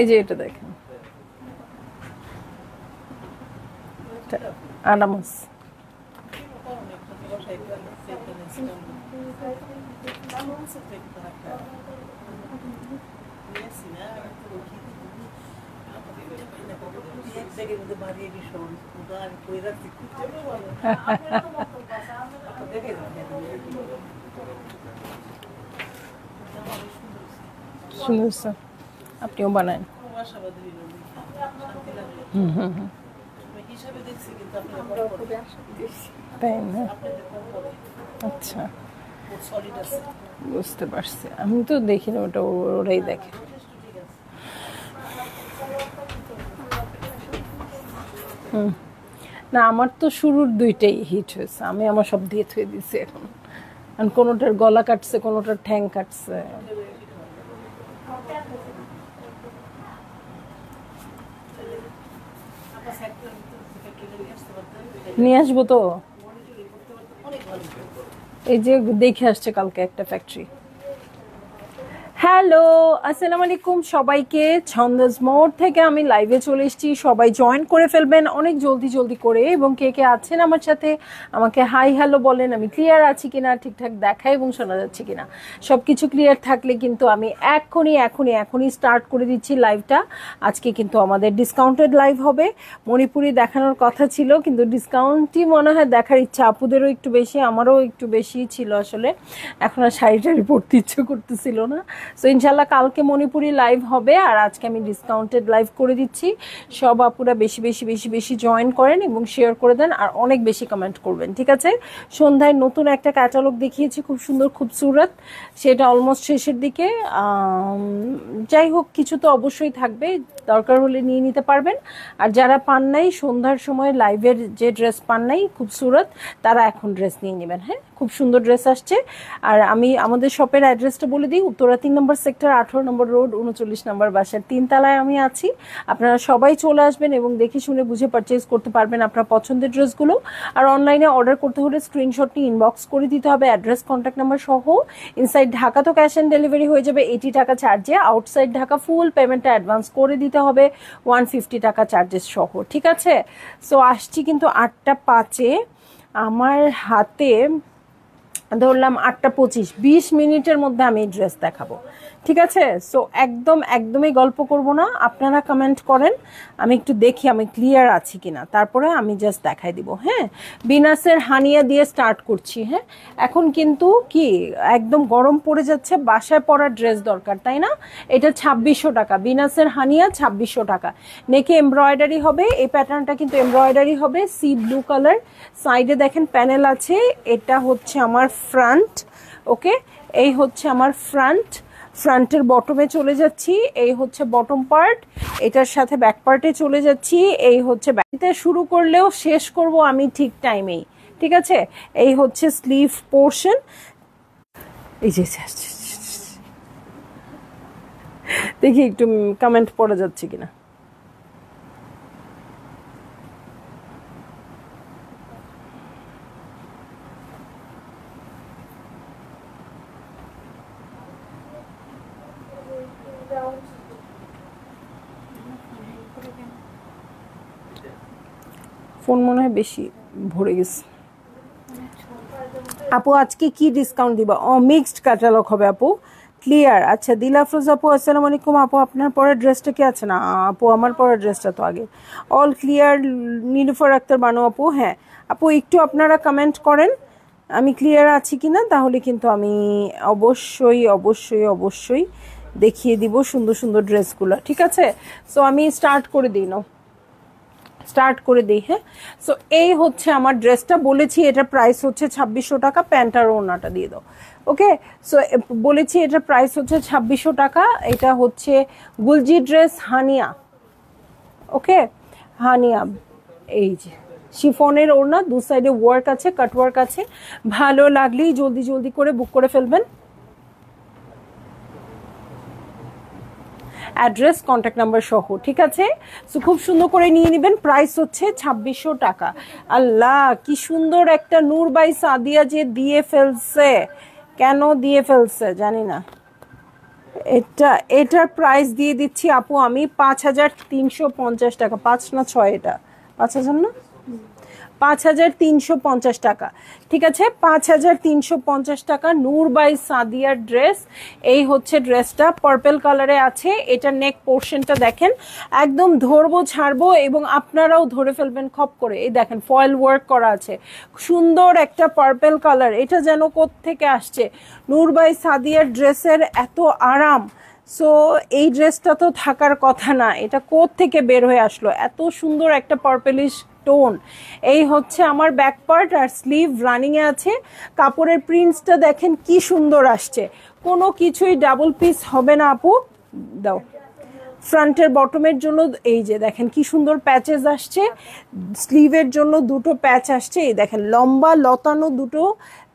এই যে এটা দেখেন, আনামস। সুন্দর, আপনিও বানান। তাই না? আচ্ছা, বুঝতে পারছি। আমি তো দেখি না, ওটা ওরাই দেখে। না, আমার তো শুরুর দুইটাই হিট হয়েছে, আমি আমার সব দিয়ে থুয়ে দিছি এখন। কোনোটার গলা কাটছে, কোনোটার ঠ্যাং কাটছে। নিয়ে আসবো তো, এই যে দেখে আসছে কালকে একটা ফ্যাক্টরি। হ্যালো, আসসালামু আলাইকুম সবাইকে। ছন্দস মোড় থেকে আমি লাইভে চলে এসেছি, সবাই জয়েন করে ফেলবেন অনেক জলদি জলদি করে। এবং কে কে আছেন আমার সাথে আমাকে হাই হ্যালো বলেন, আমি ক্লিয়ার আছি কিনা, ঠিকঠাক দেখা এবং শোনা যাচ্ছে কিনা। সব কিছু ক্লিয়ার থাকলে কিন্তু আমি এখনই স্টার্ট করে দিচ্ছি লাইভটা। আজকে কিন্তু আমাদের ডিসকাউন্টেড লাইভ হবে। মণিপুরি দেখানোর কথা ছিল, কিন্তু ডিসকাউন্টই মনে হয় দেখার ইচ্ছা আপুদেরও একটু বেশি, আমারও একটু বেশি ছিল আসলে। এখন আর শাড়ি পরতে ইচ্ছে করতেছিল না। সো ইনশাল্লাহ কালকে মণিপুরি লাইভ হবে, আর আজকে আমি ডিসকাউন্টেড লাইভ করে দিচ্ছি। সব আপুরা বেশি বেশি বেশি বেশি জয়েন করেন এবং শেয়ার করে দেন, আর অনেক বেশি কমেন্ট করবেন, ঠিক আছে? সন্ধ্যায় নতুন একটা ক্যাটালগ দেখিয়েছি, খুব সুন্দর খুবসুরত, সেটা অলমোস্ট শেষের দিকে। যাই হোক, কিছু তো অবশ্যই থাকবে, দরকার হলে নিয়ে নিতে পারবেন। আর যারা পান নাই সন্ধ্যার সময় লাইভের যে ড্রেস পান নাই খুবসুরত, তারা এখন ড্রেস নিয়ে নেবেন। হ্যাঁ, খুব সুন্দর ড্রেস আসছে। আর আমি আমাদের শপের অ্যাড্রেসটা বলে দিই, উত্তরা 3 নম্বর সেক্টর, 18 নম্বর রোড, 39 নম্বর বাসার 3 তলায় আমি আছি। আপনারা সবাই চলে আসবেন এবং দেখে শুনে বুঝে পারচেজ করতে পারবেন আপনার পছন্দের ড্রেসগুলো। আর অনলাইনে অর্ডার করতে হলে স্ক্রিনশট নিয়ে ইনবক্স করে দিতে হবে, অ্যাড্রেস কন্ট্যাক্ট নাম্বার সহ। ইনসাইড ঢাকা তো ক্যাশ অন ডেলিভারি হয়ে যাবে 80 টাকা চার্জে, আউটসাইড ঢাকা ফুল পেমেন্টটা অ্যাডভান্স করে দিতে হবে 150 টাকা চার্জেস সহ, ঠিক আছে? সো আসছি কিন্তু 8:05-এ, আমার হাতে ধরলাম 8:25, 20 মিনিটের মধ্যে আমি ড্রেস দেখাবো, ঠিক আছে? সো একদমই গল্প করব না, আপনারা কমেন্ট করেন, আমি একটু দেখি আমি ক্লিয়ার আছি কিনা, তারপরে আমি জাস্ট দেখাই দিব। হ্যাঁ, বিনাসের হানিয়া দিয়ে স্টার্ট করছি। হ্যাঁ, এখন কিন্তু কি একদম গরম পড়ে যাচ্ছে, বাসায় পরার ড্রেস দরকার, তাই না? এটা 2600 টাকা, বিনাসের হানিয়া 2600 টাকা। নেকে এমব্রয়ডারি হবে, এই প্যাটার্নটা কিন্তু এমব্রয়ডারি হবে, সি ব্লু কালার। সাইডে দেখেন প্যানেল আছে, এটা হচ্ছে আমার ফ্রন্ট। ওকে, এই হচ্ছে আমার ফ্রন্টের বটমে চলে যাচ্ছি, এই হচ্ছে বটম পার্ট, এটার সাথে ব্যাক পার্টে চলে যাচ্ছি, এই হচ্ছে ব্যাকতে শুরু করলেও শেষ করব আমি ঠিক টাইমেই, ঠিক আছে? এই হচ্ছে স্লিভ পোর্শন। এই যে দেখি একটু কমেন্ট পড়া যাচ্ছে কিনা। ফোন মনে হয় বেশি ভরে গেছে। আপু আজকে কি ডিসকাউন্ট দিবা? মিক্সড ক্যাটালগ হবে আপু, ক্লিয়ার। আচ্ছা, দিল আফরোজ আপু আসসালামু আলাইকুম। আপু আপনার পরের ড্রেসটা কি আছে? না আপু, আমার পরের ড্রেসটা তো আগে। অল ক্লিয়ার নীলুফার আক্তার বানু আপু। হ্যাঁ আপু, একটু আপনারা কমেন্ট করেন আমি ক্লিয়ার আছি কিনা, তাহলে কিন্তু আমি অবশ্যই দেখিয়ে দিব সুন্দর সুন্দর ড্রেসগুলো, ঠিক আছে? সো আমি স্টার্ট করে দিই। হ্যাঁ, সো এই হচ্ছে আমার ড্রেসটা, বলেছি এটার প্রাইস হচ্ছে 2600 টাকা, প্যান্ট আর ওড়নাটা দিয়ে দাও। ওকে, সো বলেছি এটার প্রাইস হচ্ছে 2600 টাকা। এটা হচ্ছে গুলজি ড্রেস হানিয়া। ওকে, হানিয়া, এই যে শিফনের ওড়না, দু সাইডে ওয়ার্ক আছে, কাট ওয়ার্ক আছে। ভালো লাগলেই জলদি করে বুক করে ফেলবেন। অ্যাড্রেস কন্ট্যাক্ট নাম্বার সহ, ঠিক আছে? সো খুব সুন্দর করে নিয়ে নেবেন। প্রাইস হচ্ছে 2600 টাকা। আল্লাহ কি সুন্দর একটা নূর বাই সাদিয়া যে দিয়ে ফেলছে, কেন দিয়ে ফেলছে জানি না। এটার প্রাইস দিয়ে দিচ্ছি আপু আমি 5350 টাকা। 5 না 6, এটা 5000 না, 5350 টাকা, ঠিক আছে? 5350 টাকা নূর বাই সাদিয়ার ড্রেস। এই হচ্ছে ড্রেসটা, পার্পল কালারে আছে। এটা নেক পোর্শনটা দেখেন, একদম ধরবো ছাড়বো এবং আপনারাও ধরে ফেলবেন খপ করে। এই দেখেন ফয়েল ওয়ার্ক করা আছে, সুন্দর একটা পার্পল কালার। এটা যেন কোত্থেকে আসছে, নূর বাই সাদিয়ার ড্রেসের এত আরাম। সো এই ড্রেসটা তো থাকার কথা না, এটা কোত্থেকে বের হয়ে আসলো, এত সুন্দর একটা পার্পলিশ টোন। এই হচ্ছে আমার ব্যাক পার্ট, আর স্লিভ রানিং এ আছে। কাপড়ের প্রিন্টসটা দেখেন কি সুন্দর আসছে, কোনো কিছুই ডাবল পিস হবে না আপু। দাও ফ্রন্টের বটমের জন্য এই যে দেখেন কি সুন্দর প্যাচেস আসছে, স্লিভের জন্য দুটো প্যাচ আসছে। এই দেখেন লম্বা লতানো দুটো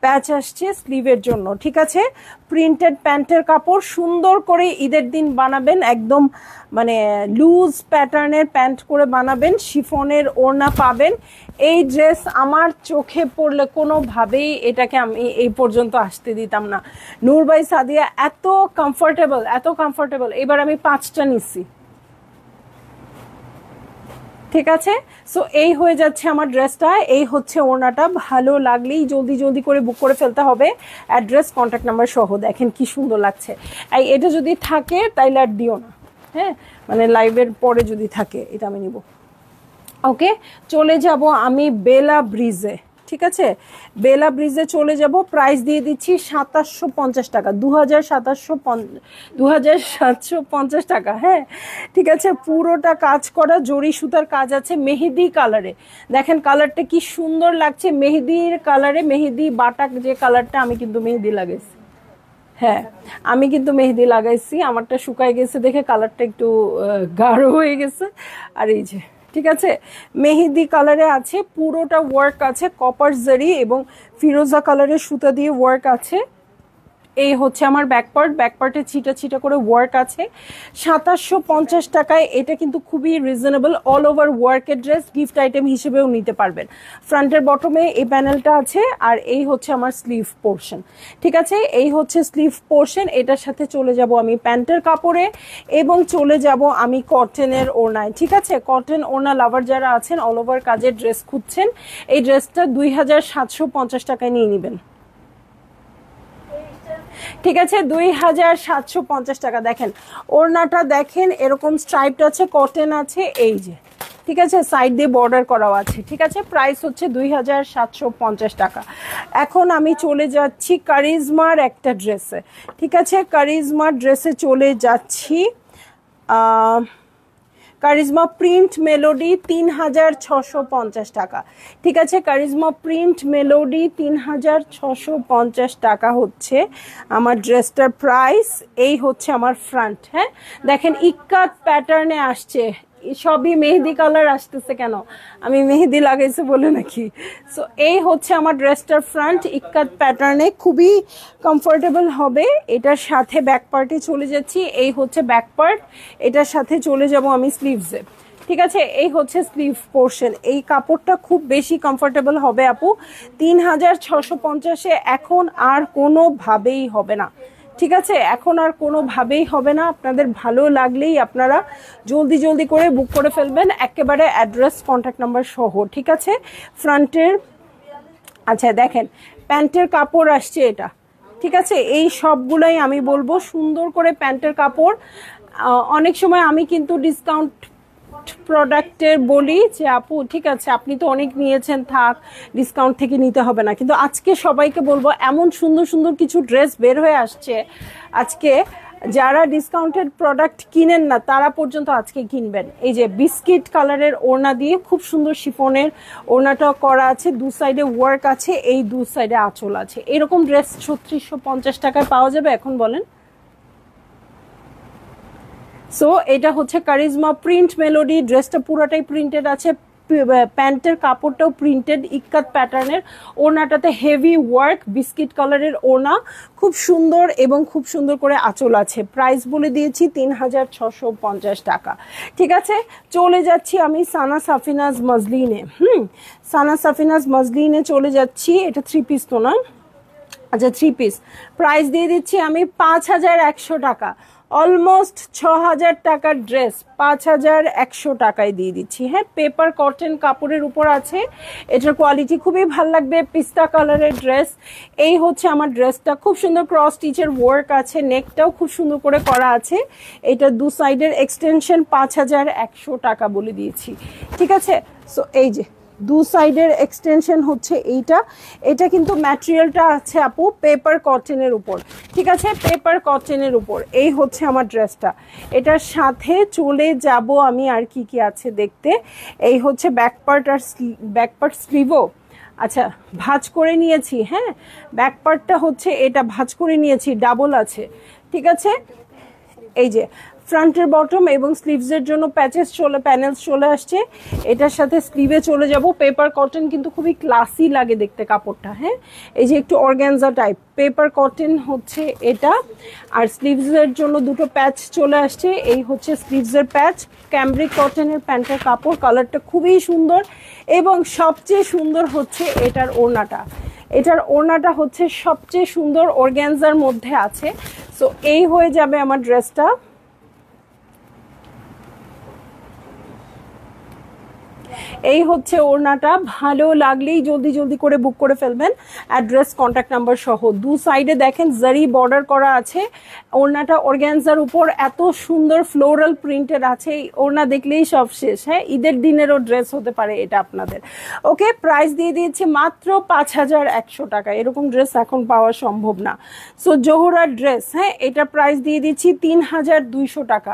প্যাচ আসছে স্লিভের জন্য, ঠিক আছে? প্রিন্টেড প্যান্টের কাপড়, সুন্দর করে ঈদের দিন বানাবেন, একদম মানে লুজ প্যাটার্নের প্যান্ট করে বানাবেন, শিফনের ওড়না পাবেন। এই ড্রেস আমার চোখে পড়লে কোনোভাবেই এটাকে আমি এই পর্যন্ত আসতে দিতাম না। নূর বাই সাদিয়া এত কমফোর্টেবল, এত কমফোর্টেবল। এবার আমি 5টা নিচ্ছি, ঠিক আছে? সো এই হয়ে যাচ্ছে আমার ড্রেসটা, এই হচ্ছে ওড়নাটা। ভালো লাগলেই জলদি জলদি করে বুক করে ফেলতে হবে, অ্যাড্রেস কন্ট্যাক্ট নাম্বার সহ। দেখেন কি সুন্দর লাগছে। এটা যদি থাকে তাইলে আর দিও না, হ্যাঁ, মানে লাইভের পরে যদি থাকে এটা আমি নিব। ওকে, চলে যাব আমি বেলা ব্রিজে, ঠিক আছে? বেলা ব্রিজে চলে যাব। প্রাইস দিয়ে দিচ্ছি 2750 টাকা, 2750 টাকা, হ্যাঁ, ঠিক আছে? পুরোটা কাজ করা, জরি সুতার কাজ আছে, মেহেদি কালারে। দেখেন কালারটা কি সুন্দর লাগছে, মেহেদির কালারে, মেহেদি বাটাক যে কালারটা, আমি কিন্তু মেহেদি লাগাইছি, হ্যাঁ আমি কিন্তু মেহেদি লাগাইছি। আমারটা শুকায় গেছে দেখে কালারটা একটু গাঢ় হয়ে গেছে। আর এই যে, ঠিক আছে, মেহেদি কালারে আছে, পুরোটা ওয়ার্ক আছে, কপার জারি এবং ফিরোজা কালারের সুতা দিয়ে ওয়ার্ক আছে। এই হচ্ছে আমার ব্যাকপার্ট, ব্যাকপার্টে ছিটা ছিটা করে ওয়ার্ক আছে। 2750 টাকায় এটা কিন্তু খুবই রিজনেবল। অল ওভার ওয়ার্কের ড্রেস, গিফট আইটেম হিসেবেও নিতে পারবেন। ফ্রন্টের বটমে এই প্যানেলটা আছে, আর এই হচ্ছে আমার স্লিভ পোর্শন, ঠিক আছে? এই হচ্ছে স্লিভ পোর্শন। এটার সাথে চলে যাব আমি প্যান্টের কাপড়ে এবং চলে যাব আমি কটনের ওড়নায়, ঠিক আছে? কটন ওড়না লাভার যারা আছেন, অল ওভার কাজের ড্রেস খুঁজছেন, এই ড্রেসটা 2750 টাকায় নিয়ে নেবেন, ঠিক আছে? 2750 টাকা। দেখেন ওড়নাটা দেখেন, এরকম স্ট্রাইপড আছে, কটন আছে, এই যে, ঠিক আছে? সাইড দিয়ে বর্ডার করাও আছে, ঠিক আছে? প্রাইস হচ্ছে 2750 টাকা। এখন আমি চলে যাচ্ছি কারিজমার একটা ড্রেসে, ঠিক আছে? কারিজমার ড্রেসে চলে যাচ্ছি। কারিজমা প্রিন্ট মেলোডি 3650 টাকা, ঠিক আছে? কারিজমা প্রিন্ট মেলোডি 3650 টাকা হচ্ছে আমার ড্রেসটার প্রাইস। এই হচ্ছে আমার ফ্রন্ট, হ্যাঁ দেখেন ইক্কাত প্যাটার্নে আসছে, সবই মেহেদি কালার আসতেছে কেন, আমি মেহেদি লাগাইছে বলে নাকি? সো এই হচ্ছে আমার ড্রেসটার ফ্রন্ট, ইক্কাত প্যাটার্নে, খুবই কমফোর্টেবল হবে। এটার সাথে ব্যাক পার্টে চলে যাচ্ছি, এই হচ্ছে ব্যাক পার্ট, এটার সাথে চলে যাব আমি স্লিভসে, ঠিক আছে? এই হচ্ছে স্লিভ পোর্শন। এই কাপড়টা খুব বেশি কমফোর্টেবল হবে আপু, 3650-এ এখন আর কোনোভাবেই হবে না, ঠিক আছে? এখন আর কোনোভাবেই হবে না। আপনাদের ভালো লাগলেই আপনারা জলদি জলদি করে বুক করে ফেলবেন, একেবারে অ্যাড্রেস কন্ট্যাক্ট নাম্বার সহ, ঠিক আছে? ফ্রন্টের, আচ্ছা দেখেন প্যান্টের কাপড় আসছে এটা, ঠিক আছে? এই সবগুলাই আমি বলবো সুন্দর করে প্যান্টের কাপড়। অনেক সময় আমি কিন্তু ডিসকাউন্ট প্রোডাক্টের বলি যে আপু ঠিক আছে আপনি তো অনেক নিয়েছেন, থাক ডিসকাউন্ট থেকে নিতে হবে না, কিন্তু আজকে সবাইকে বলবো এমন সুন্দর সুন্দর কিছু ড্রেস বের হয়ে আসছে আজকে, যারা ডিসকাউন্টেড প্রোডাক্ট কিনেন না তারা পর্যন্ত আজকে কিনবেন। এই যে বিস্কিট কালারের ওড়না দিয়ে খুব সুন্দর শিফনের ওড়নাটা করা আছে, দু সাইডে ওয়ার্ক আছে, এই দু সাইডে আঁচল আছে। এরকম ড্রেস 3650 টাকায় পাওয়া যাবে এখন বলেন? সো এটা হচ্ছে কারিজমা প্রিন্ট মেলোডি, ড্রেসটা পুরোটাই প্রিন্টেড আছে, প্যান্টের কাপড়টাও প্রিন্টেড ইক্কাত প্যাটার্নের, ওড়নাটাতে হেভি ওয়ার্ক, বিস্কিট কালারের ওড়না, খুব সুন্দর এবং খুব সুন্দর করে আঁচল আছে। প্রাইস বলে দিয়েছি 3650 টাকা। ঠিক আছে, চলে যাচ্ছি আমি সানা সাফিনাজ মজলিনে। সানা সাফিনাজ মজলিনে চলে যাচ্ছি। এটা 3 পিস তো না? আচ্ছা 3 পিস। প্রাইস দিয়ে দিচ্ছি আমি 5100 টাকা। অলমোস্ট 6000 টাকার ড্রেস 5100 টাকায় দিয়ে দিচ্ছি। হ্যাঁ, পেপার কটন কাপড়ের উপর আছে, এটার কোয়ালিটি খুবই ভাল লাগবে। পিস্তা কালারের ড্রেস। এই হচ্ছে আমার ড্রেসটা, খুব সুন্দর ক্রস স্টিচের ওয়ার্ক আছে, নেকটাও খুব সুন্দর করে করা আছে। এটা 2 সাইডের এক্সটেনশন 5100 টাকা বলে দিয়েছি। ঠিক আছে, সো এই যে 2 সাইডের এক্সটেনশন হচ্ছে এইটা। এটা কিন্তু ম্যাটেরিয়ালটা আছে আপু পেপার কটনের উপর। ঠিক আছে, পেপার কটনের উপর। এই হচ্ছে আমার ড্রেসটা। এটার সাথে চলে যাব আমি আর কি কি আছে দেখতে। এই হচ্ছে ব্যাকপার্ট আর ব্যাকপার্ট স্লিভও আচ্ছা ভাঁজ করে নিয়েছি। হ্যাঁ, ব্যাকপার্টটা হচ্ছে এটা ভাঁজ করে নিয়েছি, ডাবল আছে। ঠিক আছে, এই যে ফ্রন্টের বটম এবং স্লিভসের জন্য প্যানেলস চলে আসছে। এটার সাথে স্লিভে চলে যাব। পেপার কটন কিন্তু খুবই ক্লাসি লাগে দেখতে কাপড়টা। হ্যাঁ, এই যে একটু অর্গানজা টাইপ পেপার কটন হচ্ছে এটা। আর স্লিভসের জন্য দুটো প্যাচ চলে আসছে। এই হচ্ছে স্লিভসের প্যাচ। ক্যামব্রিক কটনের প্যান্টের কাপড়, কালারটা খুবই সুন্দর এবং সবচেয়ে সুন্দর হচ্ছে এটার ওড়নাটা। এটার ওড়নাটা হচ্ছে সবচেয়ে সুন্দর, অর্গানজার মধ্যে আছে। সো এই হয়ে যাবে আমার ড্রেসটা। এই হচ্ছে ওড়নাটা। ভালো লাগলেই জলদি জলদি করে বুক করে ফেলবেন, অ্যাড্রেস কন্ট্যাক্ট নাম্বার সহ। 2 সাইডে দেখেন জারি বর্ডার করা আছে। ওড়নাটা অর্গানজার উপর এত সুন্দর ফ্লোরাল প্রিন্টেড আছে, এই ওড়না দেখলেই সব শেষ। হ্যাঁ, ঈদের দিনেরও ড্রেস হতে পারে এটা আপনাদের। ওকে, প্রাইস দিয়ে দিয়েছি মাত্র 5100 টাকা। এরকম ড্রেস এখন পাওয়া সম্ভব না। সো জোহরার ড্রেস, হ্যাঁ, এটা প্রাইস দিয়ে দিচ্ছি 3200 টাকা।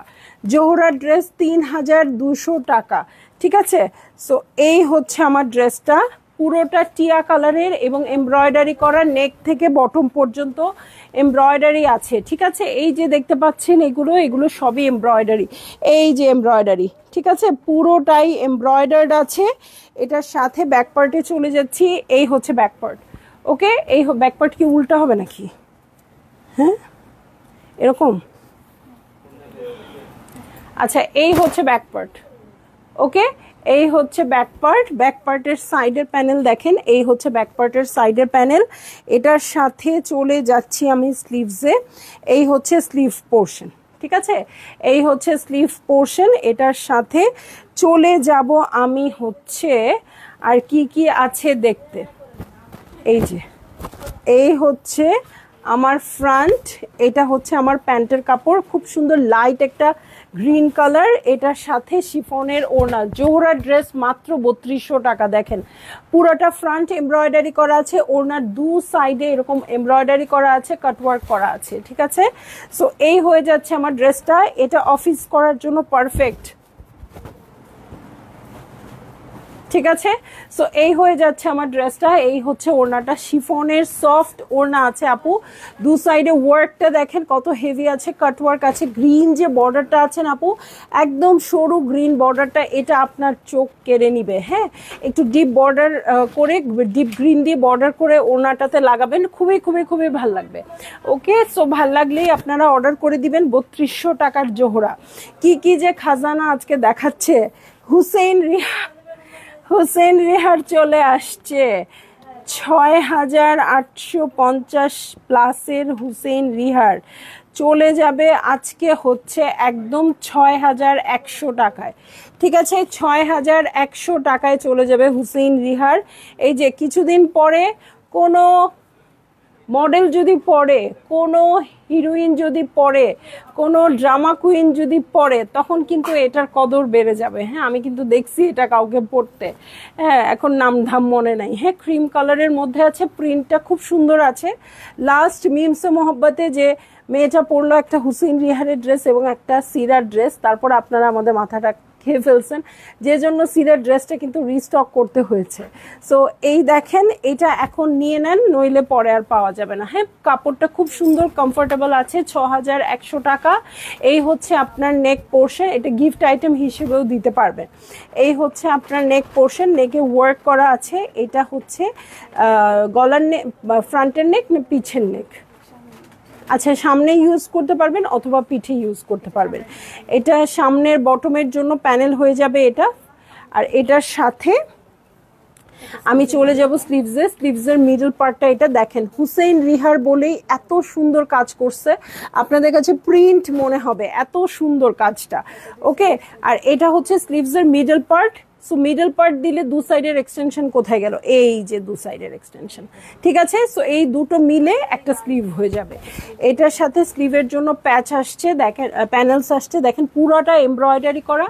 জোহরার ড্রেস 3200 টাকা। ঠিক আছে, সো এই হচ্ছে আমার ড্রেসটা। পুরোটা টিয়া কালারের এবং এমব্রয়ডারি করা, নেক থেকে বটম পর্যন্ত এমব্রয়ডারি আছে। ঠিক আছে, এই যে দেখতে পাচ্ছেন এগুলো সবই এমব্রয়ডারি। এই যে এমব্রয়ডারি, ঠিক আছে, পুরোটাই এমব্রয়ডার্ড আছে। এটার সাথে ব্যাকপার্টে চলে যাচ্ছি। এই হচ্ছে ব্যাকপার্ট। ওকে, এই ব্যাকপার্ট কি উল্টা হবে নাকি? হ্যাঁ, এরকম। আচ্ছা, এই হচ্ছে ব্যাকপার্ট। ওকে, এই হচ্ছে ব্যাকপার্ট। ব্যাকপার্টের সাইডের প্যানেল দেখেন, এই হচ্ছে ব্যাকপার্টের সাইডের প্যানেল। এটার সাথে চলে যাচ্ছি আমি স্লিভসে। এই হচ্ছে স্লিভ পোর্শন। ঠিক আছে, এই হচ্ছে স্লিভ পোর্শন। এটার সাথে চলে যাব আমি হচ্ছে আর কি কি আছে দেখতে। এই যে এই হচ্ছে আমার ফ্রন্ট, এটা হচ্ছে আমার প্যান্টের কাপড়, খুব সুন্দর লাইট একটা গ্রিন কালার। এটার সাথে শিফনের ওড়না। জোহরা ড্রেস মাত্র 3200 টাকা। দেখেন পুরোটা ফ্রন্ট এমব্রয়ডারি করা আছে, ওড়নার 2 সাইডে এরকম এমব্রয়ডারি করা আছে, কাটওয়ার্ক করা আছে। ঠিক আছে, সো এই হয়ে যাচ্ছে আমার ড্রেসটা। এটা অফিস করার জন্য পারফেক্ট। ঠিক আছে, সো এই হয়ে যাচ্ছে আমার ড্রেসটা। এই হচ্ছে ওড়নাটা, শিফনের সফট ওড়না আছে আপু। 2 সাইডে ওয়ার্কটা দেখেন কত হেভি আছে, কাটওয়ার্ক আছে। গ্রিন যে বর্ডারটা আছেন আপু, একদম সরু গ্রিন বর্ডারটা, এটা আপনার চোখ কেড়ে নিবে। হ্যাঁ, একটু ডিপ বর্ডার করে, ডিপ গ্রিন দিয়ে বর্ডার করে ওড়নাটাতে লাগাবেন, খুবই খুবই খুবই ভাল লাগবে। ওকে, সো ভাল লাগলেই আপনারা অর্ডার করে দিবেন। 3200 টাকার জোহরা। কি কি যে খাজানা আজকে দেখাচ্ছে। হুসেন রিহার চলে আসছে 6850 প্লাসের হুসেন রিহার চলে যাবে আজকে হচ্ছে একদম 6100 টাকায়। ঠিক আছে, 6100 টাকায় চলে যাবে হুসেন রিহার। এই যে কিছুদিন পরে কোনো মডেল যদি পরে, কোনো হিরোইন যদি পরে, কোনো ড্রামা কুইন যদি পরে, তখন কিন্তু এটার কদর বেড়ে যাবে। হ্যাঁ, আমি কিন্তু দেখছি এটা কাউকে পরতে। হ্যাঁ, এখন নাম ধাম মনে নাই। হ্যাঁ, ক্রিম কালারের মধ্যে আছে, প্রিন্টটা খুব সুন্দর আছে। লাস্ট মিমসে মোহব্বতে যে মেয়েটা পরলো একটা হুসেন রিহারের ড্রেস এবং একটা সিরার ড্রেস, তারপর আপনারা আমাদের মাথাটা খেয়ে ফেলছেন, যে জন্য সিলের ড্রেসটা কিন্তু রিস্টক করতে হয়েছে। সো এই দেখেন, এটা এখন নিয়ে নেন, নইলে পরে আর পাওয়া যাবে না। হ্যাঁ, কাপড়টা খুব সুন্দর, কমফোর্টেবল আছে, 6100 টাকা। এই হচ্ছে আপনার নেক পোর্শন, এটা গিফট আইটেম হিসেবেও দিতে পারবেন। এই হচ্ছে আপনার নেক পোর্শন, নেকে ওয়ার্ক করা আছে। এটা হচ্ছে গলার নেক, ফ্রন্টের নেক না পিছের নেক? আচ্ছা, সামনে ইউজ করতে পারবেন অথবা পিঠে ইউজ করতে পারবেন। এটা সামনের বটমের জন্য প্যানেল হয়ে যাবে এটা। আর এটার সাথে আমি চলে যাব স্লিভসে। স্লিভসের মিডল পার্টটা এটা দেখেন, হুসেইন রিহার বলেই এত সুন্দর কাজ করছে, আপনাদের কাছে প্রিন্ট মনে হবে, এত সুন্দর কাজটা। ওকে, আর এটা হচ্ছে স্লিভসের middle part. So middle part দিলে দু সাইডের এক্সটেনশন কোথায় গেল? এই যে দু সাইডের এক্সটেনশন, ঠিক আছে। সো এই দুটো মিলে একটা স্লিভ হয়ে যাবে। এটার সাথে স্লিভের জন্য প্যাচ আসছে, দেখেন প্যানেলস আসছে, দেখেন পুরোটা এমব্রয়ডারি করা,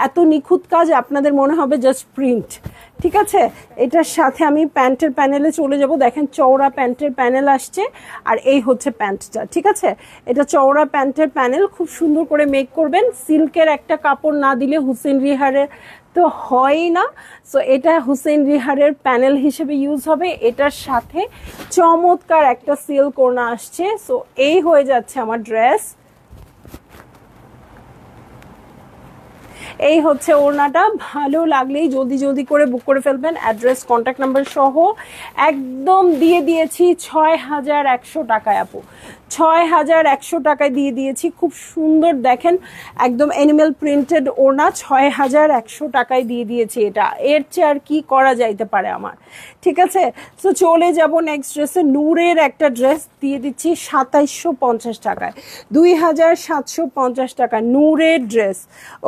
এত নিখুঁত কাজ আপনাদের মনে হবে জাস্ট প্রিন্ট, ঠিক আছে। এটার সাথে আমি প্যান্টের প্যানেলে চলে যাব, দেখেন চওড়া প্যান্টের প্যানেল আসছে, আর এই হচ্ছে প্যান্টটা, ঠিক আছে। এটা চওড়া প্যান্টের প্যানেল, খুব সুন্দর করে মেক করবেন। সিল্কের একটা কাপড় না দিলে হুসেইন রিহারের তো হয়ই না। সো এটা হুসেইন রিহারের প্যানেল হিসেবে ইউজ হবে। এটার সাথে চমৎকার একটা সিল্ক ওড়না আসছে। সো এই হয়ে যাচ্ছে আমার ড্রেস। এই হচ্ছে ওড়নাটা, ভালো লাগলেই জলদি জলদি করে বুক করে ফেলবেন, অ্যাড্রেস কন্ট্যাক্ট নাম্বার সহ। একদম দিয়ে দিয়েছি 6100 টাকায় আপু, 6100 টাকায় দিয়ে দিয়েছি। খুব সুন্দর দেখেন, একদম অ্যানিমেল প্রিন্টেড ওড়না, 6100 টাকায় দিয়ে দিয়েছি। এটা এর চেয়ে আর কি করা যাইতে পারে আমার, ঠিক আছে। সো চলে যাব নেক্সট ড্রেসে। নূরের একটা ড্রেস দিয়ে দিচ্ছি 2750 টাকায়, 2750 টাকা নূরের ড্রেস।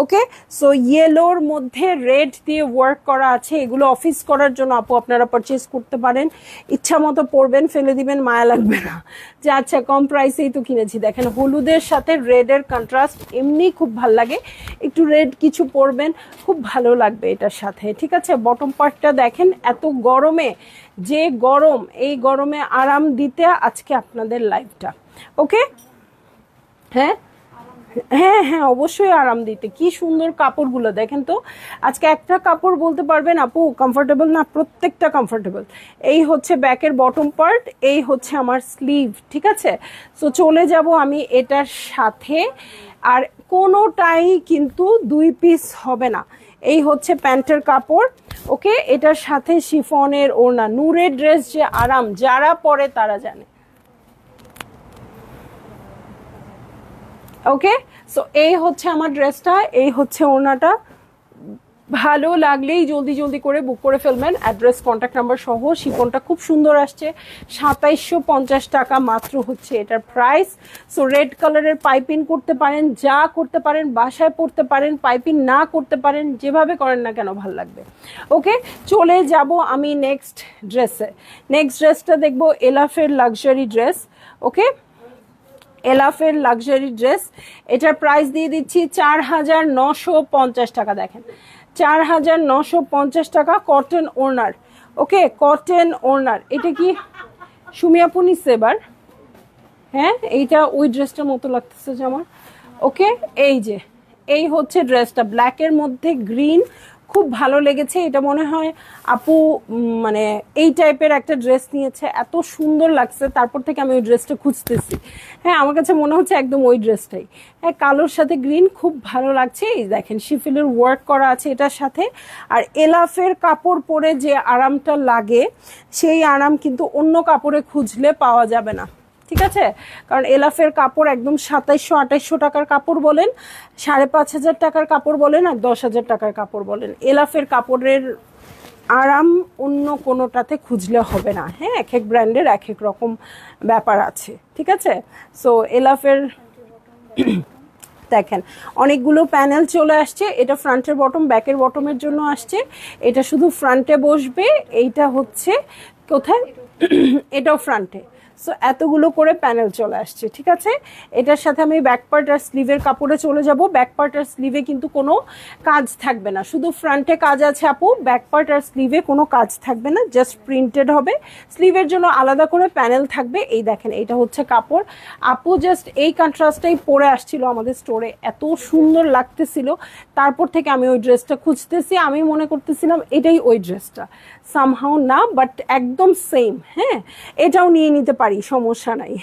ওকে, সো ইয়েলোর মধ্যে রেড দিয়ে ওয়ার্ক করা আছে। এগুলো অফিস করার জন্য আপু আপনারা পারচেস করতে পারেন, ইচ্ছা মতো পরবেন, ফেলে দিবেন, মায়া লাগবে না যে আচ্ছা কম প্রাইসেই তো কিনেছি। দেখেন হলুদের সাথে রেডের কন্ট্রাস্ট এমনি খুব ভাল লাগে, একটু রেড কিছু পরবেন, খুব ভালো লাগবে এটার সাথে, ঠিক আছে। বটম পার্টটা দেখেন, এত গরমে, যে গরম, এই গরমে আরাম দিতে আজকে আপনাদের লাইফটা। ওকে, হ্যাঁ হ্যাঁ হ্যাঁ, অবশ্যই আরাম দিতে। কি সুন্দর কাপড়গুলো দেখেন তো। আজকে একটা কাপড় বলতে পারবেন আপু কমফোর্টেবল না, প্রত্যেকটা কমফোর্টেবল। এই হচ্ছে ব্যাকের বটম পার্ট, এই হচ্ছে আমার স্লিভ, ঠিক আছে। সো চলে যাব আমি এটার সাথে, আর কোনোটাই কিন্তু দুই পিস হবে না। এই হচ্ছে প্যান্টের কাপড়। ওকে, এটার সাথে শিফনের ওড়না। নূরের ড্রেস যে আরাম, যারা পরে তারা জানে। ওকে, সো এই হচ্ছে আমার ড্রেসটা, এই হচ্ছে ওড়নাটা। ভালো লাগলেই জলদি জলদি করে বুক করে ফেলবেন, অ্যাড্রেস কন্ট্যাক্ট নাম্বার সহ। শিফনটা খুব সুন্দর আসছে, 2750 টাকা মাত্র হচ্ছে এটার প্রাইস। সো রেড কালারের পাইপিং করতে পারেন, যা করতে পারেন, বাসায় পরতে পারেন, পাইপিং না করতে পারেন, যেভাবে করেন না কেন ভাল লাগবে। ওকে, চলে যাব আমি নেক্সট ড্রেসে। নেক্সট ড্রেসটা দেখবো এলাফের লাক্সারি ড্রেস। ওকে, এলাফের লাক্সারি ড্রেস, এটার প্রাইস দিয়ে দিচ্ছি 4950 টাকা। দেখেন 4950 টাকা, কটন ওড়নার। ওকে, কটন ওড়নার। এটা কি সুমিয়াপু নিচ্ছে এবার? হ্যাঁ, এইটা ওই ড্রেসটার মতো লাগতেছে যে আমার। ওকে, এই যে এই হচ্ছে ড্রেসটা, ব্ল্যাকের মধ্যে গ্রিন, খুব ভালো লেগেছে। এটা মনে হয় আপু মানে এই টাইপের একটা ড্রেস নিয়েছে, এত সুন্দর লাগছে। তারপর থেকে আমি ওই ড্রেসটা খুঁজতেছি। হ্যাঁ, আমার কাছে মনে হচ্ছে একদম ওই ড্রেসটাই। হ্যাঁ, কালোর সাথে গ্রিন, খুব ভালো লাগছে। এই দেখেন শিফিলের ওয়ার্ক করা আছে এটার সাথে। আর এলাফের কাপড় পরে যে আরামটা লাগে, সেই আরাম কিন্তু অন্য কাপড়ে খুঁজলে পাওয়া যাবে না, ঠিক আছে। কারণ এলাফের কাপড় একদম 2700-2800 টাকার কাপড় বলেন, 5500 টাকার কাপড় বলেন, আর 10,000 টাকার কাপড় বলেন, এলাফের কাপড়ের আরাম অন্য কোনোটাতে খুঁজলে হবে না। হ্যাঁ, এক এক ব্র্যান্ডের এক এক রকম ব্যাপার আছে, ঠিক আছে। সো এলাফের দেখেন অনেকগুলো প্যানেল চলে আসছে। এটা ফ্রন্টের বটম, ব্যাকের বটমের জন্য আসছে। এটা শুধু ফ্রন্টে বসবে, এইটা হচ্ছে কোথায়, এটাও ফ্রন্টে। সো এতগুলো করে প্যানেল চলে আসছে, ঠিক আছে। এটার সাথে আমি ব্যাক পার্ট আর স্লিভের কাপড়ে চলে যাব। ব্যাক পার্ট আর স্লিভে কিন্তু কোনো কাজ থাকবে না, শুধু ফ্রন্টে কাজ আছে আপু, ব্যাক পার্ট আর স্লিভে কোনো কাজ থাকবে না, জাস্ট প্রিন্টেড হবে। স্লিভের জন্য আলাদা করে প্যানেল থাকবে। এই দেখেন এটা হচ্ছে কাপড়। আপু জাস্ট এই কন্ট্রাস্টটাই পরে আসছিল আমাদের স্টোরে, এত সুন্দর লাগতেছিল। তারপর থেকে আমি ওই ড্রেসটা খুঁজতেছি, আমি মনে করতেছিলাম এটাই ওই ড্রেসটা, সামহাও না, বাট একদম সেম। হ্যাঁ, এটাও নিয়ে নিতে পারি, সমস্যা নাই,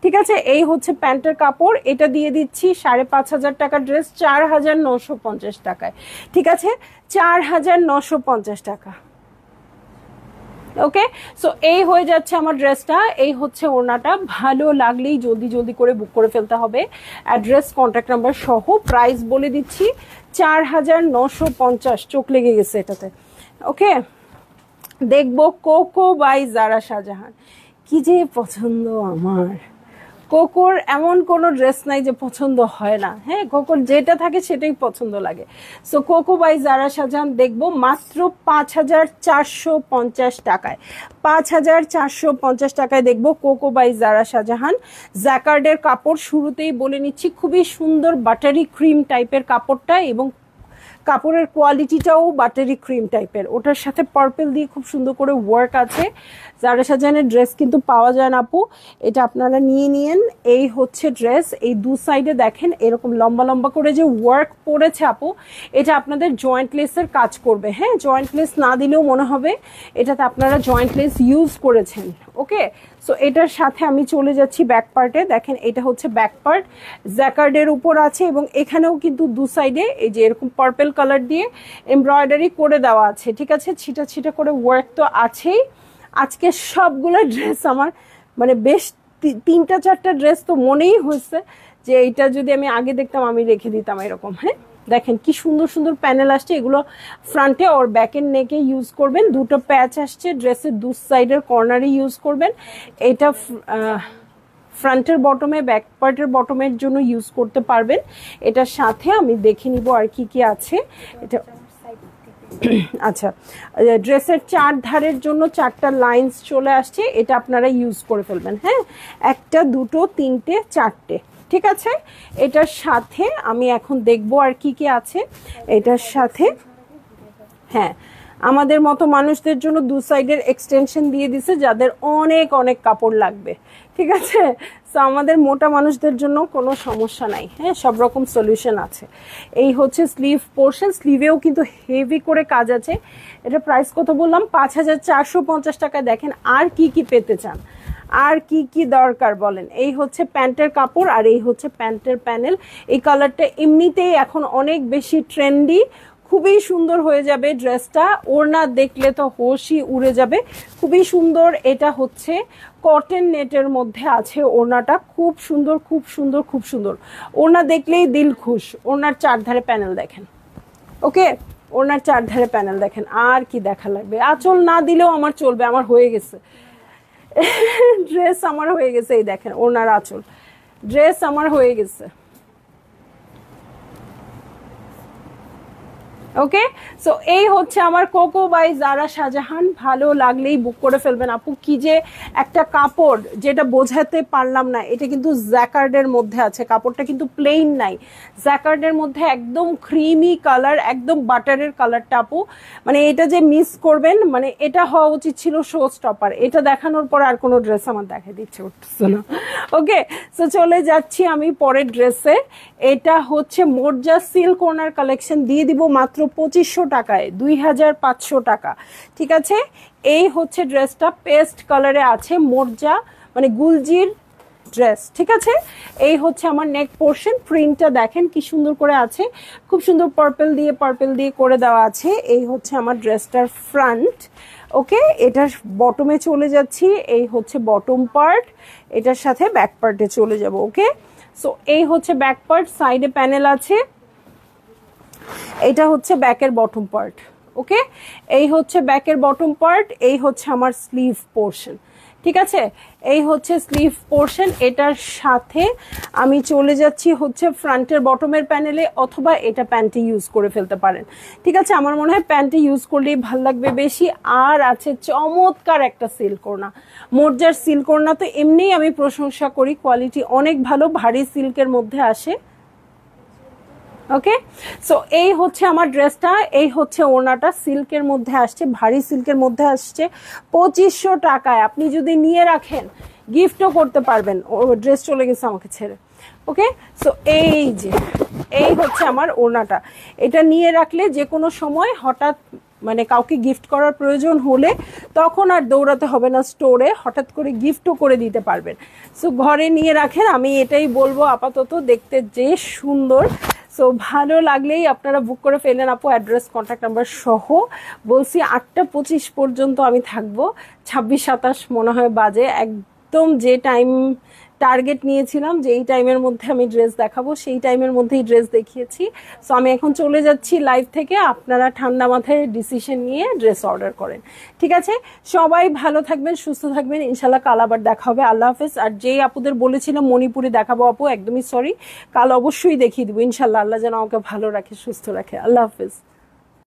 ঠিক আছে। এই হচ্ছে প্যান্টের কাপড়, এটা দিয়ে দিচ্ছি 5,500 টাকার ড্রেস 4,950 টাকায়, ঠিক আছে, 4,950 টাকা। ওকে, সো এই হয়ে যাচ্ছে আমার ড্রেসটা। এই হচ্ছে ওড়নাটা। ভালো লাগলেই জলদি জলদি করে বুক করে ফেলতে হবে, অ্যাড্রেস কন্ট্যাক্ট নাম্বার সহ। প্রাইস বলে দিচ্ছি 4,950, চোখ লেগে গেছে এটাতে। ওকে, দেখবো কোকো বাই জারা শাহজাহান। কি যে পছন্দ আমার, কোকোর এমন কোনো ড্রেস নাই যে পছন্দ হয় না। হ্যাঁ, কোকোর যেটা থাকে সেটাই পছন্দ লাগে। সো কোকো বাই জারা শাহজাহান দেখবো মাত্র 5,450 টাকায়। 5,450 টাকায় দেখবো কোকো বাই জারা শাহজাহান। জ্যাকার্ডের কাপড়, শুরুতেই বলে নিচ্ছি, খুবই সুন্দর বাটারি ক্রিম টাইপের কাপড়টা, এবং কাপড়ের কোয়ালিটিটাও বাটারি ক্রিম টাইপের। ওটার সাথে পার্পল দিয়ে খুব সুন্দর করে ওয়ার্ক আছে। জারা শাহজাহানের ড্রেস কিন্তু পাওয়া যায় না আপু, এটা আপনারা নিয়ে নিয়েন। এই হচ্ছে ড্রেস, এই দু সাইডে দেখেন এরকম লম্বা লম্বা করে যে ওয়ার্ক পড়েছে আপু, এটা আপনাদের জয়েন্ট লেসের কাজ করবে। হ্যাঁ, জয়েন্ট লেস না দিলেও মনে হবে এটাতে আপনারা জয়েন্ট লেস ইউজ করেছেন। ওকে, সো এটার সাথে আমি চলে যাচ্ছি ব্যাক পার্টে। দেখেন এটা হচ্ছে ব্যাক পার্ট, জ্যাকার্ডের উপর আছে, এবং এখানেও কিন্তু দু সাইডে এই যে এরকম পার্পল কালার দিয়ে এমব্রয়ডারি করে দেওয়া আছে, ঠিক আছে। ছিটা ছিটা করে ওয়ার্ক তো আছেই। আজকে সবগুলো ড্রেস আমার মানে বেশ 3-4টা ড্রেস তো মনেই হয়েছে যে এইটা যদি আমি আগে দেখতাম আমি রেখে দিতাম এরকম। হ্যাঁ, দেখেন কি সুন্দর সুন্দর প্যানেল আসছে, এগুলো ফ্রন্টে ওর ব্যাকের নেকে ইউজ করবেন। দুটো প্যাচ আসছে, ড্রেসের দু সাইডের কর্নারে ইউজ করবেন। এটা ফ্রন্টের বটমে, ব্যাক পার্টের বটমের জন্য ইউজ করতে পারবেন। এটার সাথে আমি দেখে নিব আর কি কি আছে। এটা আচ্ছা, ড্রেসের 4 ধারের জন্য 4টা লাইন্স চলে আসছে, এটা আপনারা ইউজ করে ফেলবেন। হ্যাঁ, 1টা 2টো 3টে 4টে, ঠিক আছে। এটার সাথে আমি এখন দেখবো আর কি কি আছে এটার সাথে। হ্যাঁ, আমাদের মতো মানুষদের জন্য দু সাইডের এক্সটেনশন দিয়ে দিছে, যাদের অনেক অনেক কাপড় লাগবে, ঠিক আছে। সো আমাদের মোটা মানুষদের জন্য কোনো সমস্যা নাই। হ্যাঁ, সব রকম সলিউশন আছে। এই হচ্ছে স্লিভ পোর্শন, স্লিভেও কিন্তু হেভি করে কাজ আছে। এটা প্রাইস কত বললাম? 5,450 টাকায়। দেখেন আর কি কি পেতে চান, আর কি কি দরকার বলেন। এই হচ্ছে প্যান্টের কাপড়, আর এই হচ্ছে প্যান্টের প্যানেল। এই কালারটা এমনিতেই এখন অনেক বেশি ট্রেন্ডি, খুবই সুন্দর হয়ে যাবে ড্রেসটা। ওড়না দেখলে তো হোশই উড়ে যাবে, খুবই সুন্দর। এটা হচ্ছে কটন নেটের মধ্যে আছে ওড়নাটা, খুব সুন্দর খুব সুন্দর খুব সুন্দর। ওড়না দেখলেই দিল খুশ। ওড়নার 4 ধারে প্যানেল দেখেন। ওকে, ওড়নার 4 ধারে প্যানেল দেখেন, আর কি দেখা লাগবে। আঁচল না দিলেও আমার চলবে, আমার হয়ে গেছে ড্রেস, আমার হয়ে গেছে। এই দেখেন ওড়নার আঁচল, ড্রেস আমার হয়ে গেছে। ওকে, সো এই হচ্ছে আমার কোকো বাই জারা শাহজাহান। ভালো লাগলেই বুক করে ফেলবেন আপু। কি যে একটা কাপড়, যেটা বোঝাতে পারলাম না। এটা কিন্তু জ্যাকার্ডের মধ্যে আছে, কাপড়টা কিন্তু প্লেন নাই, জ্যাকার্ডের মধ্যে একদম ক্রিমি কালার, একদম বাটারের কালারটা আপু। মানে এটা যে মিস করবেন, মানে এটা হওয়া উচিত ছিল শো স্টপার। এটা দেখানোর পর আর কোনো ড্রেস আমার দেখা দিচ্ছে উঠছে না। ওকে, সো চলে যাচ্ছি আমি পরের ড্রেসে। এটা হচ্ছে মোরজা সিল্ক ওনার কালেকশন, দিয়ে দিব মাত্র 2500 টাকায়, 2,500 টাকা, ঠিক আছে। এই হচ্ছে ড্রেসটা, পেস্ট কালারে আছে, মোরজা মানে গুলজির ড্রেস, ঠিক আছে। এই হচ্ছে আমার নেক পোর্শন, প্রিন্টটা দেখেন কি সুন্দর করে আছে, খুব সুন্দর পার্পল দিয়ে করে দেওয়া আছে। এই হচ্ছে আমার ড্রেসটার ফ্রন্ট। ওকে, এটার বটমে চলে যাচ্ছি। এই হচ্ছে বটম পার্ট, এটার সাথে ব্যাক পার্টে চলে যাব। ওকে, সো এই হচ্ছে ব্যাক পার্ট, সাইডে প্যানেল আছে। এটা হচ্ছে ব্যাকের বটম পার্ট। ওকে, এই হচ্ছে ব্যাকের বটম পার্ট। এই হচ্ছে আমার স্লিভ পোর্শন, ঠিক আছে, এই হচ্ছে স্লিভ পোর্শন। এটার সাথে আমি চলে যাচ্ছি হচ্ছে ফ্রন্টের বটমের প্যানেলে, অথবা এটা প্যান্টে ইউজ করে ফেলতে পারেন। ঠিক আছে, আমার মনে হয় প্যান্টে ইউজ করলেই ভাল লাগবে বেশি। আর আছে চমৎকার একটা সিল্ক ওড়না, মোর্জার সিল্ক ওড়না তো এমনিই আমি প্রশংসা করি, কোয়ালিটি অনেক ভালো, ভারী সিল্কের মধ্যে আসে। ওকে, সো এই হচ্ছে আমার ড্রেসটা, এই হচ্ছে ওড়নাটা, সিল্কের মধ্যে আসছে, ভারী সিল্কের মধ্যে আসছে, 2500 টাকায়। আপনি যদি নিয়ে রাখেন গিফটও করতে পারবেন। ও ড্রেস চলে গেছে আমাকে ছেড়ে। ওকে, সো এই যে এই হচ্ছে আমার ওড়নাটা, এটা নিয়ে রাখলে যে কোনো সময় হঠাৎ মানে কাউকে গিফট করার প্রয়োজন হলে তখন আর দৌড়াতে হবে না স্টোরে, হঠাৎ করে গিফটও করে দিতে পারবেন। সো ঘরে নিয়ে রাখেন, আমি এটাই বলবো। আপাতত দেখতে যে সুন্দর। সো ভালো লাগলেই আপনারা বুক করে ফেলেন আপু, অ্যাড্রেস কন্ট্যাক্ট নাম্বার সহ। বলছি 8টা 25 পর্যন্ত আমি থাকবো, 26-27 মনে হয় বাজে, একদম যে টাইম টার্গেট নিয়েছিলাম যে এই টাইমের মধ্যে আমি ড্রেস দেখাবো, সেই টাইমের মধ্যেই ড্রেস দেখিয়েছি। সো আমি এখন চলে যাচ্ছি লাইভ থেকে, আপনারা ঠান্ডা মাথায় ডিসিশন নিয়ে ড্রেস অর্ডার করেন। ঠিক আছে, সবাই ভালো থাকবেন, সুস্থ থাকবেন, ইনশাল্লাহ কাল আবার দেখা হবে। আল্লাহ হাফেজ। আর যেই আপুদের বলেছিলাম মণিপুরে দেখাবো আপু, একদমই সরি, কাল অবশ্যই দেখিয়ে দেবো ইনশাল্লাহ। আল্লাহ যেন আমাকে ভালো রাখে, সুস্থ রাখে। আল্লাহ হাফেজ।